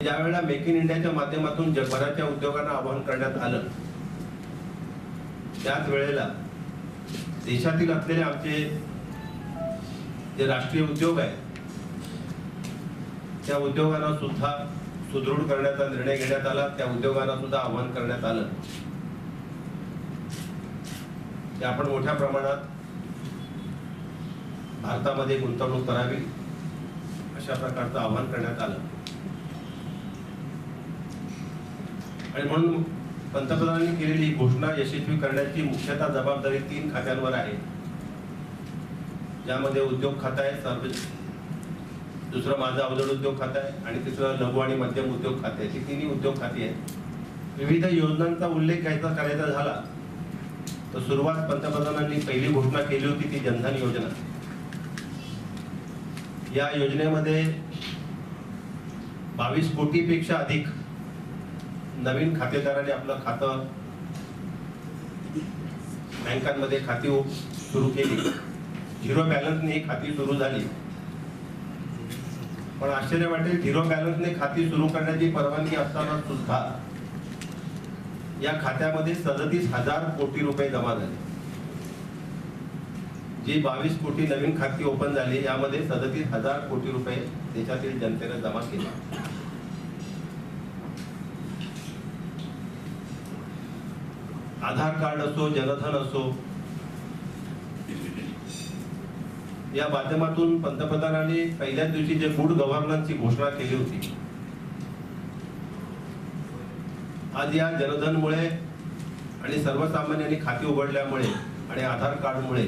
ज्या वेळेला make in इंडियाच्या माध्यमातून जगभराच्या उद्योगांना आवाहन करण्यात आलं, त्याच वेळेला देशातील असलेले आमचे जे राष्ट्रीय उद्योग आहे त्या उद्योगांना सुद्धा सुदृढ करण्याचा निर्णय घेण्यात आला. त्या उद्योगांना सुद्धा आवाहन करण्यात आलं की आपण मोठ्या प्रमाणात भारतामध्ये गुंतवणूक करावी, अशा प्रकारचं आवाहन करण्यात आलं. आणि म्हणून पंतप्रधानांनी केलेली घोषणा यशस्वी करण्याची मुख्यतः जबाबदारी 3 खात्यांवर आहे, ज्यामध्ये उद्योग खाता आहे, दुसरं माझं अवजड उद्योग खातं आहे आणि तिसरं लघु आणि मध्यम उद्योग खाते आहे. ही तिन्ही उद्योग खाती आहेत. विविध योजनांचा उल्लेख करायचा झाला तर सुरुवात पंतप्रधानांनी पहिली घोषणा केली होती ती जनधन योजना. या योजनेमध्ये 22 कोटीपेक्षा अधिक नवीन खातेदारांनी आपलं खातं बँकांमध्ये खाती सुरू केली. झिरो बॅलन्सने ही खाती सुरू झाली. पण आश्चर्य वाटेल, झिरो बॅलन्सने खाती सुरू करण्याची परवानगी असताना सुद्धा या खात्यामध्ये 37,000 कोटी रुपये जमा झाले. जी 22 कोटी नवीन खाती ओपन झाली यामध्ये 37,000 कोटी रुपये देशातील जनतेने जमा केले. आधार कार्ड असो, जनधन असो, या माध्यमातून पंतप्रधानांनी पहिल्याच दिवशी जे गुड गव्हर्नन्सची घोषणा केली होती, आज या जनधनमुळे आणि सर्वसामान्यांनी खाती उघडल्यामुळे आणि आधार कार्डमुळे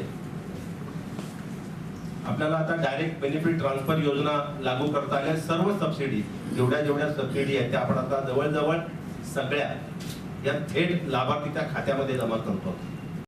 आपल्याला आता डायरेक्ट बेनिफिट ट्रान्सफर योजना लागू करता आल्या. सर्व सबसिडी जेवढ्या सबसिडी आहेत त्या आपण आता जवळजवळ सगळ्या या थेट लाभार्थीच्या खात्यामध्ये जमा करतो.